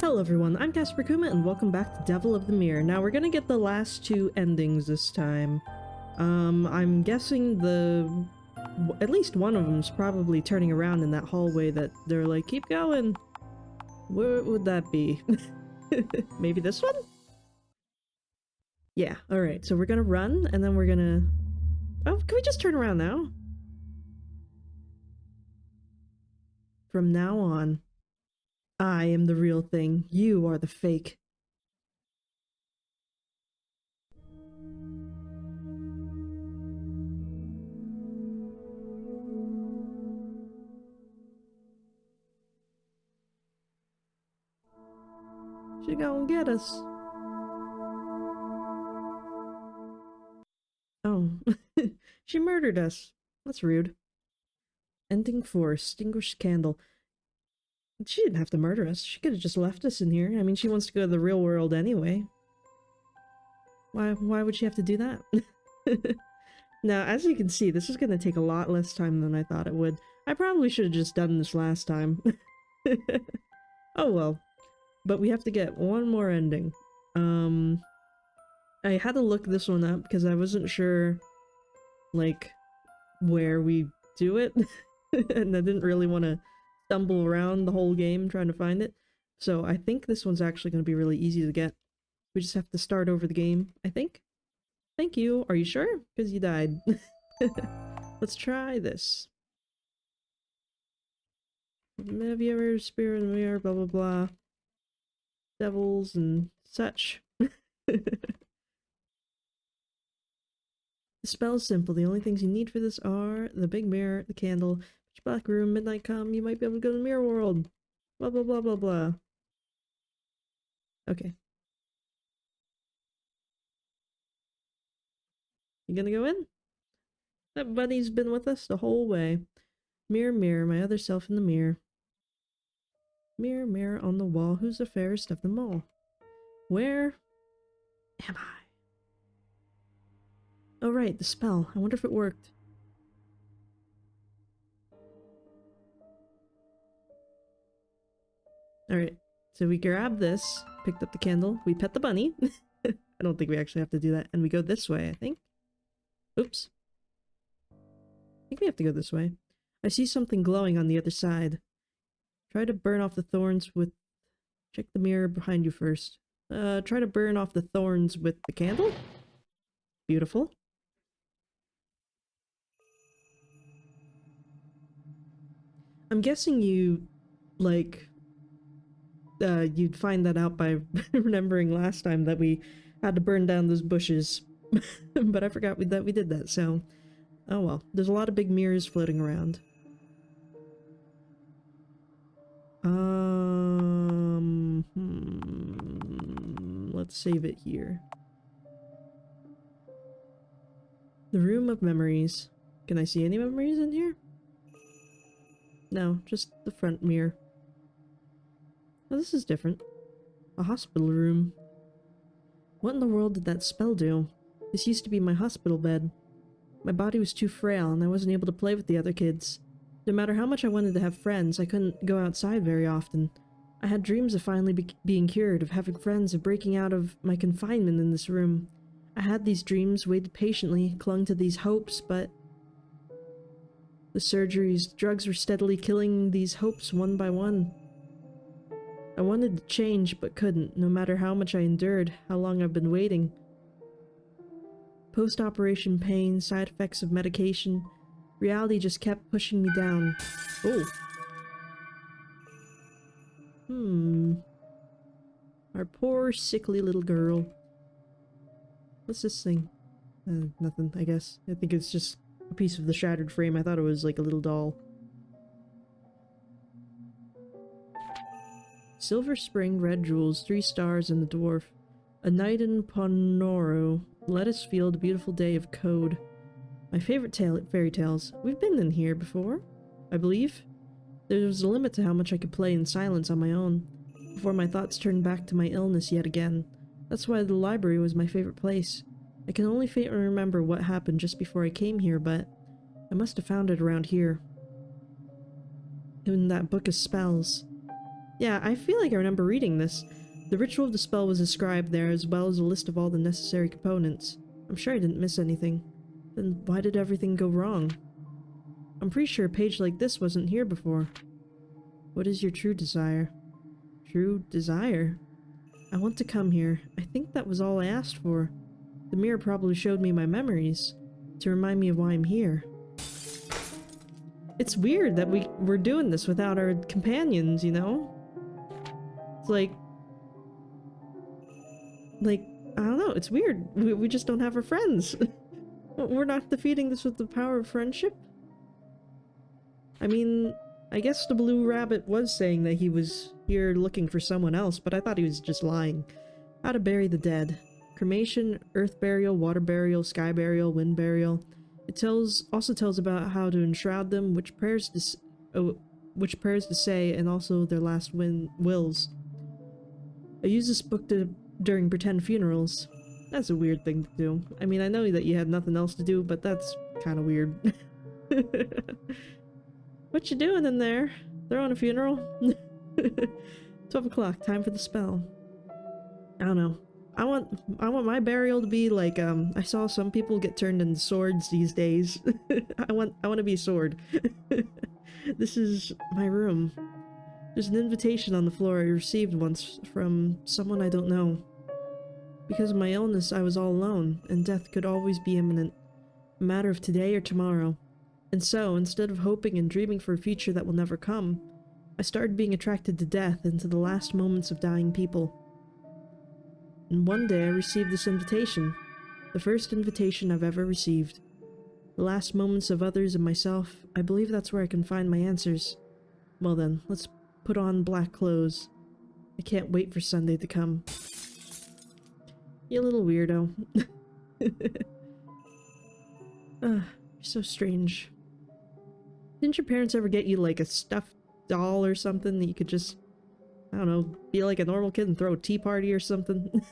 Hello everyone, I'm Casper Kuma and welcome back to Devil of the Mirror. Now we're gonna get the last two endings this time. I'm guessing at least one of them's probably turning around in that hallway that they're like, keep going. What would that be? Maybe this one? Yeah, alright, so we're gonna run and then we're gonna... Oh, can we just turn around now? From now on, I am the real thing. You are the fake. She gonna get us. Oh. She murdered us. That's rude. Ending 4. Extinguished candle. She didn't have to murder us. She could have just left us in here. I mean, she wants to go to the real world anyway. Why would she have to do that? Now, as you can see, this is going to take a lot less time than I thought it would. I probably should have just done this last time. Oh well. But we have to get one more ending. I had to look this one up because I wasn't sure, like, where we do it. And I didn't really want to stumble around the whole game trying to find it. So I think this one's actually going to be really easy to get. We just have to start over the game, I think. Thank you. Are you sure? Because you died. Let's try this. Have you ever spirit in the mirror, blah blah blah. Devils and such. The spell is simple. The only things you need for this are the big mirror, the candle, pitch black room, midnight come, you might be able to go to the mirror world. Blah blah blah blah blah. Okay. You gonna go in? That buddy's been with us the whole way. Mirror, mirror, my other self in the mirror. Mirror, mirror on the wall, who's the fairest of them all? Where am I? Oh right, the spell. I wonder if it worked. Alright, so we grab this, picked up the candle, we pet the bunny. I don't think we actually have to do that, and we go this way, I think. Oops. I think we have to go this way. I see something glowing on the other side. Try to burn off the thorns with... Check the mirror behind you first. Try to burn off the thorns with the candle? Beautiful. I'm guessing you, like... you'd find that out by remembering last time that we had to burn down those bushes. But I forgot that we did that, so... Oh well. There's a lot of big mirrors floating around. Let's save it here. The room of memories. Can I see any memories in here? No, just the front mirror. Oh, this is different. A hospital room. What in the world did that spell do? This used to be my hospital bed. My body was too frail and I wasn't able to play with the other kids. No matter how much I wanted to have friends, I couldn't go outside very often. I had dreams of finally being cured, of having friends, of breaking out of my confinement in this room. I had these dreams, waited patiently, clung to these hopes, but... the surgeries, drugs were steadily killing these hopes one by one. I wanted to change, but couldn't, no matter how much I endured, how long I've been waiting. Post-operation pain, side effects of medication, reality just kept pushing me down. Oh. Our poor, sickly little girl. What's this thing? Nothing, I guess. I think it's just a piece of the shattered frame. I thought it was like a little doll. Silver Spring, red jewels, 3 stars, and the dwarf. A night in Ponoro. Let us feel the beautiful day of code. My favorite fairy tales. We've been in here before, I believe. There was a limit to how much I could play in silence on my own, before my thoughts turned back to my illness yet again. That's why the library was my favorite place. I can only faintly remember what happened just before I came here, but I must have found it around here. In that book of spells. Yeah, I feel like I remember reading this. The ritual of the spell was described there, as well as a list of all the necessary components. I'm sure I didn't miss anything. Then why did everything go wrong? I'm pretty sure a page like this wasn't here before. What is your true desire? True desire? I want to come here. I think that was all I asked for. The mirror probably showed me my memories, to remind me of why I'm here. It's weird that we're doing this without our companions, you know? It's like, I don't know, it's weird. We just don't have our friends. We're not defeating this with the power of friendship? I mean, I guess the blue rabbit was saying that he was here looking for someone else, but I thought he was just lying. How to bury the dead. Cremation, earth burial, water burial, sky burial, wind burial. It also tells about how to enshroud them, which prayers to say, and also their last wills. I use this book during pretend funerals. That's a weird thing to do. I mean, I know that you had nothing else to do, but that's kind of weird. What you doing in there? Throwing a funeral? 12 o'clock, time for the spell. I don't know. I want my burial to be like, I saw some people get turned into swords these days. I want to be a sword. This is my room. There's an invitation on the floor I received once from someone I don't know. Because of my illness, I was all alone, and death could always be imminent. A matter of today or tomorrow. And so, instead of hoping and dreaming for a future that will never come, I started being attracted to death and to the last moments of dying people. And one day I received this invitation. The first invitation I've ever received. The last moments of others and myself, I believe that's where I can find my answers. Well then, let's put on black clothes. I can't wait for Sunday to come. You little weirdo. You're so strange. Didn't your parents ever get you like a stuffed doll or something that you could just, I don't know, be like a normal kid and throw a tea party or something?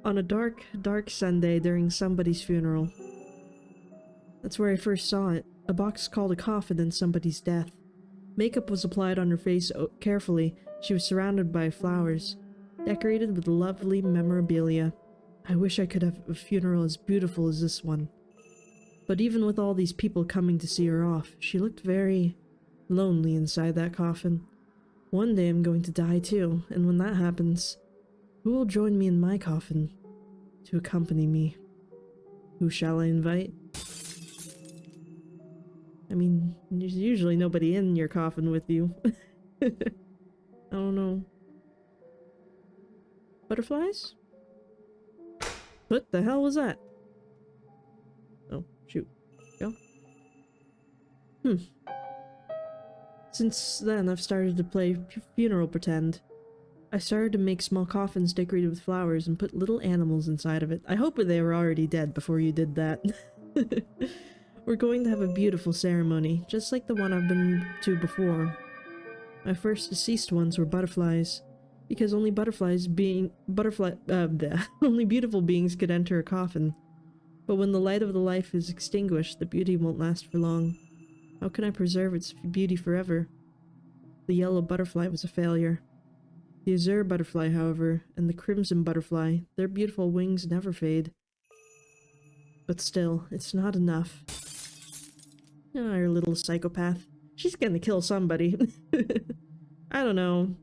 On a dark, dark Sunday during somebody's funeral. That's where I first saw it. A box called a coffin in somebody's death. Makeup was applied on her face carefully. She was surrounded by flowers, decorated with lovely memorabilia. I wish I could have a funeral as beautiful as this one. But even with all these people coming to see her off, she looked very lonely inside that coffin. One day I'm going to die too, and when that happens, who will join me in my coffin to accompany me? Who shall I invite? I mean, there's usually nobody in your coffin with you. I don't know. Butterflies? What the hell was that? Oh, shoot. Go. Since then, I've started to play funeral pretend. I started to make small coffins decorated with flowers and put little animals inside of it. I hope they were already dead before you did that. We're going to have a beautiful ceremony, just like the one I've been to before. My first deceased ones were butterflies, because only only beautiful beings could enter a coffin. But when the light of the life is extinguished, the beauty won't last for long. How can I preserve its beauty forever? The yellow butterfly was a failure. The azure butterfly, however, and the crimson butterfly, their beautiful wings never fade. But still, it's not enough. Oh, our little psychopath. She's gonna kill somebody. I don't know.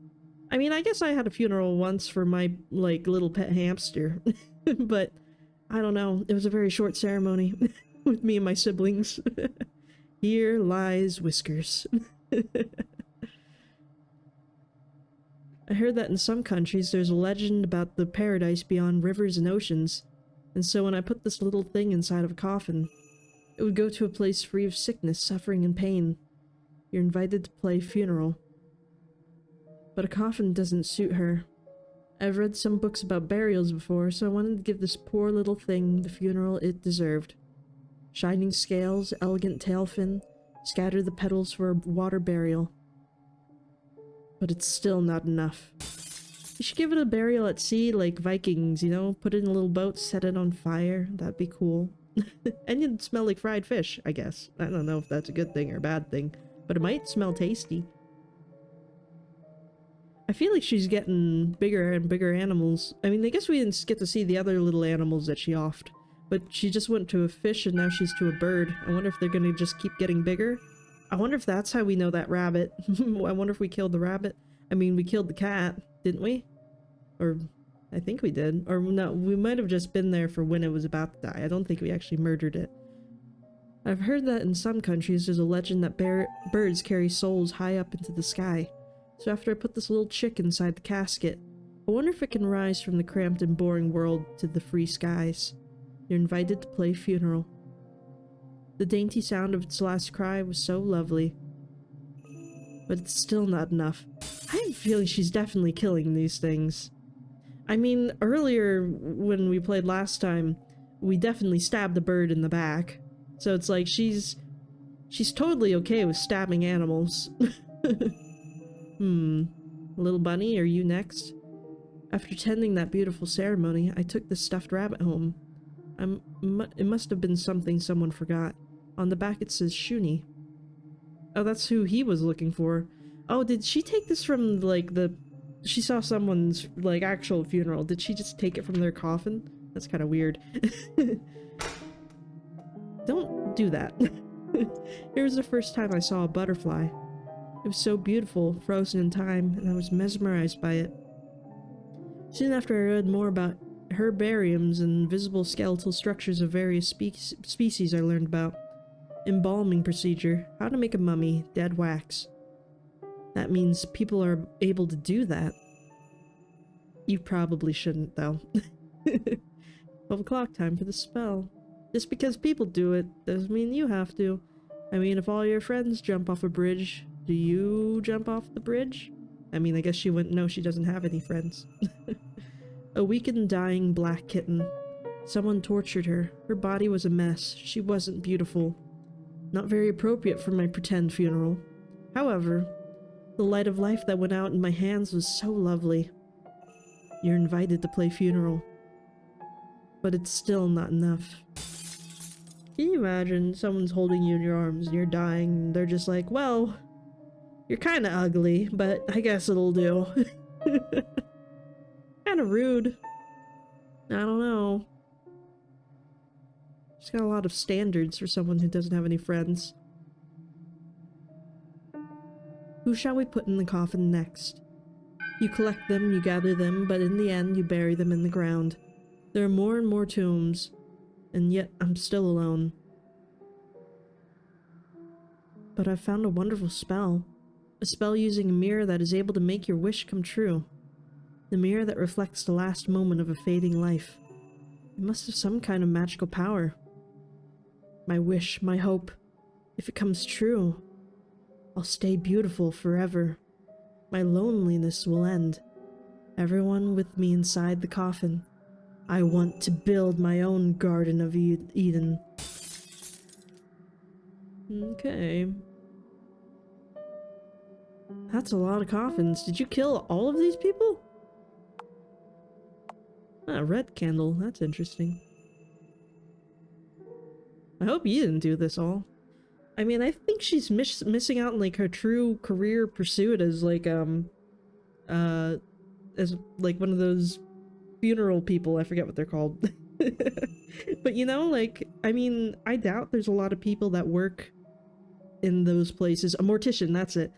I mean, I guess I had a funeral once for my, like, little pet hamster. But, I don't know. It was a very short ceremony with me and my siblings. Here lies Whiskers. I heard that in some countries there's a legend about the paradise beyond rivers and oceans, and so when I put this little thing inside of a coffin, it would go to a place free of sickness, suffering, and pain. You're invited to play funeral. But a coffin doesn't suit her. I've read some books about burials before, so I wanted to give this poor little thing the funeral it deserved. Shining scales, elegant tail fin, scatter the petals for a water burial. But it's still not enough. You should give it a burial at sea like Vikings, you know? Put it in a little boat, set it on fire. That'd be cool. And it'd smell like fried fish, I guess. I don't know if that's a good thing or a bad thing, but it might smell tasty. I feel like she's getting bigger and bigger animals. I mean, I guess we didn't get to see the other little animals that she offed. But she just went to a fish and now she's to a bird. I wonder if they're gonna just keep getting bigger. I wonder if that's how we know that rabbit. I wonder if we killed the rabbit. I mean, we killed the cat, didn't we? Or I think we did. Or no, we might have just been there for when it was about to die. I don't think we actually murdered it. I've heard that in some countries there's a legend that birds carry souls high up into the sky. So after I put this little chick inside the casket, I wonder if it can rise from the cramped and boring world to the free skies. You're invited to play funeral. The dainty sound of its last cry was so lovely. But it's still not enough. I have a feeling she's definitely killing these things. I mean, earlier when we played last time, we definitely stabbed the bird in the back. So it's like she's totally okay with stabbing animals. Little bunny, are you next? After attending that beautiful ceremony, I took the stuffed rabbit home. It must have been something someone forgot. On the back it says Shuni. Oh, that's who he was looking for. Oh, did she take this from, like, she saw someone's, like, actual funeral. Did she just take it from their coffin? That's kind of weird. Don't do that. It was the first time I saw a butterfly. It was so beautiful, frozen in time, and I was mesmerized by it. Soon after I read more about herbariums and visible skeletal structures of various species I learned about. Embalming procedure, how to make a mummy, dead wax. That means people are able to do that. You probably shouldn't, though. 12 o'clock, time for the spell. Just because people do it doesn't mean you have to. I mean, if all your friends jump off a bridge, do you jump off the bridge? I mean, I guess she wouldn't know, she doesn't have any friends. A weak and dying black kitten. Someone tortured her. Her body was a mess. She wasn't beautiful. Not very appropriate for my pretend funeral. However, the light of life that went out in my hands was so lovely. You're invited to play funeral. But it's still not enough. Can you imagine someone's holding you in your arms and you're dying and they're just like, well, you're kinda ugly, but I guess it'll do. Kinda rude. I don't know. She's got a lot of standards for someone who doesn't have any friends. Who shall we put in the coffin next? You collect them, you gather them, but in the end you bury them in the ground. There are more and more tombs, and yet I'm still alone. But I've found a wonderful spell. A spell using a mirror that is able to make your wish come true. The mirror that reflects the last moment of a fading life. It must have some kind of magical power. My wish, my hope. If it comes true, I'll stay beautiful forever. My loneliness will end. Everyone with me inside the coffin. I want to build my own Garden of Eden. Okay. That's a lot of coffins. Did you kill all of these people? Ah, red candle. That's interesting. I hope you didn't do this all. I mean, I think she's missing out on, like, her true career pursuit as, like, as, like, one of those funeral people. I forget what they're called. But, you know, like, I mean, I doubt there's a lot of people that work in those places. A mortician, that's it.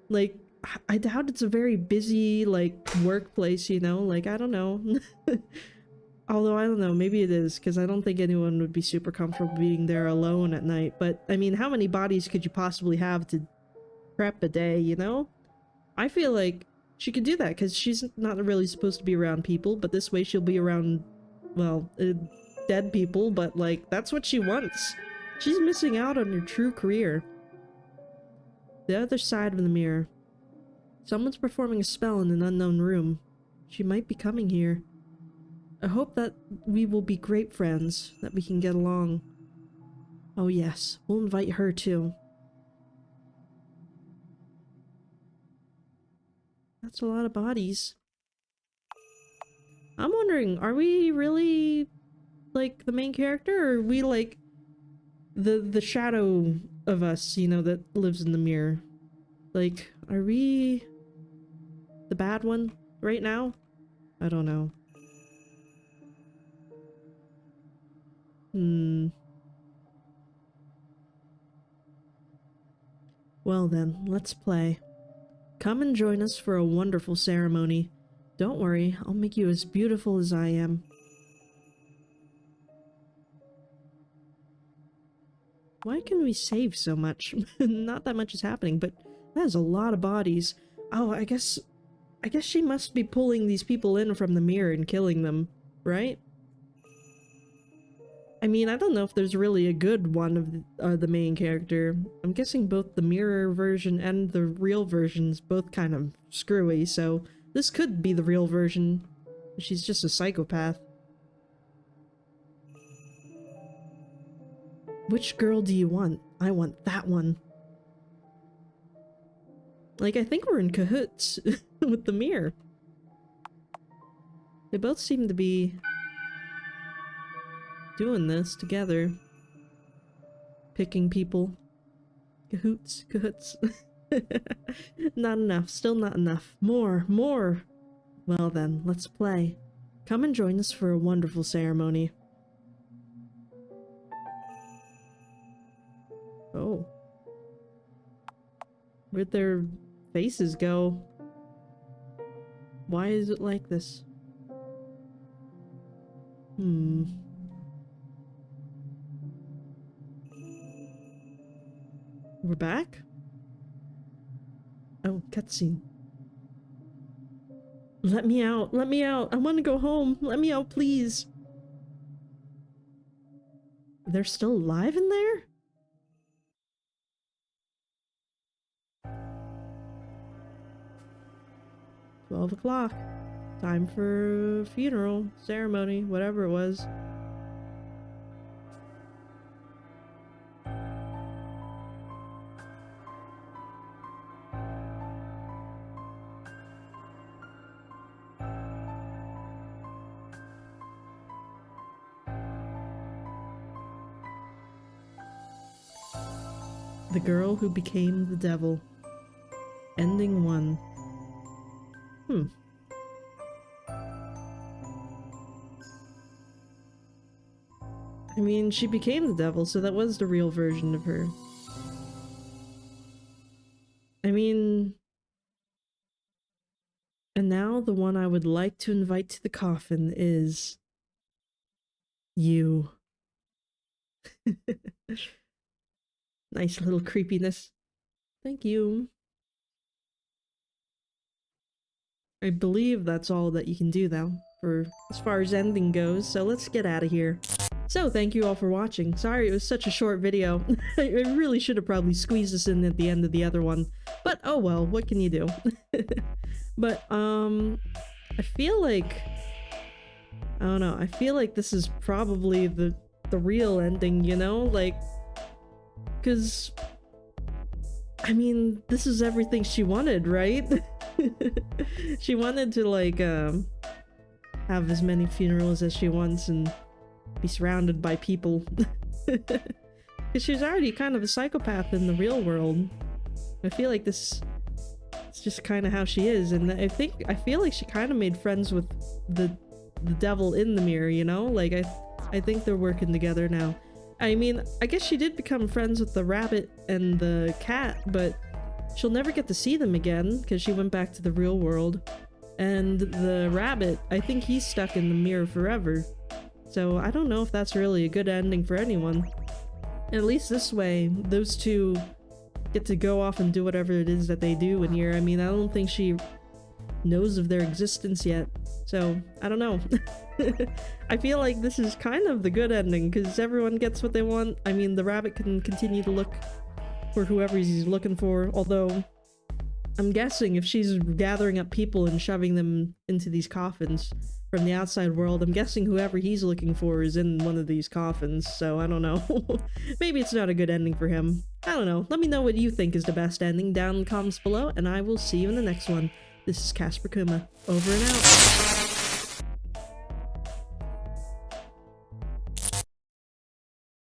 Like, I doubt it's a very busy, like, workplace, you know? Like, I don't know. Although, I don't know, maybe it is, because I don't think anyone would be super comfortable being there alone at night. But, I mean, how many bodies could you possibly have to prep a day, you know? I feel like she could do that, because she's not really supposed to be around people, but this way she'll be around, well, dead people, but, like, that's what she wants. She's missing out on her true career. The other side of the mirror. Someone's performing a spell in an unknown room. She might be coming here. I hope that we will be great friends, that we can get along. Oh yes, we'll invite her too. That's a lot of bodies. I'm wondering, are we really, like, the main character, or are we, like, the shadow of us, you know, that lives in the mirror? Like, are we... the bad one right now? I don't know. Well then, let's play. Come and join us for a wonderful ceremony. Don't worry, I'll make you as beautiful as I am. Why can we save so much? Not that much is happening, but that is a lot of bodies. Oh, I guess she must be pulling these people in from the mirror and killing them, right? I mean, I don't know if there's really a good one of the main character. I'm guessing both the mirror version and the real version's both kind of screwy, so this could be the real version. She's just a psychopath. Which girl do you want? I want that one. Like, I think we're in cahoots with the mirror. They both seem to be doing this together. Picking people. Cahoots. Not enough. Still not enough. More. Well then, let's play. Come and join us for a wonderful ceremony. Oh. Where'd their faces go? Why is it like this? We're back? Oh, cutscene. Let me out! Let me out! I want to go home! Let me out, please! They're still alive in there? "12 o'clock. Time for funeral, ceremony, whatever it was." The girl who became the devil. Ending 1. I mean, she became the devil, so that was the real version of her. I mean... And now the one I would like to invite to the coffin is... you. Nice little creepiness. Thank you. I believe that's all that you can do though, for as far as ending goes, so let's get out of here. So thank you all for watching. Sorry it was such a short video. I really should have probably squeezed this in at the end of the other one. But oh well, what can you do? But I feel like... I don't know, I feel like this is probably the real ending, you know? Like... Because... I mean, this is everything she wanted, right? She wanted to, like, have as many funerals as she wants and be surrounded by people. Because she's already kind of a psychopath in the real world. I feel like this is just kind of how she is, and I feel like she kind of made friends with the devil in the mirror, you know? Like, I think they're working together now. I mean, I guess she did become friends with the rabbit and the cat, but she'll never get to see them again because she went back to the real world. And the rabbit, I think he's stuck in the mirror forever. So I don't know if that's really a good ending for anyone. At least this way, those two get to go off and do whatever it is that they do in here. I mean, I don't think she knows of their existence yet. So, I don't know. I feel like this is kind of the good ending, because everyone gets what they want. I mean, the rabbit can continue to look for whoever he's looking for, although I'm guessing if she's gathering up people and shoving them into these coffins from the outside world, I'm guessing whoever he's looking for is in one of these coffins, so I don't know. Maybe it's not a good ending for him. I don't know. Let me know what you think is the best ending down in the comments below, and I will see you in the next one. This is Casper Kuma, over and out.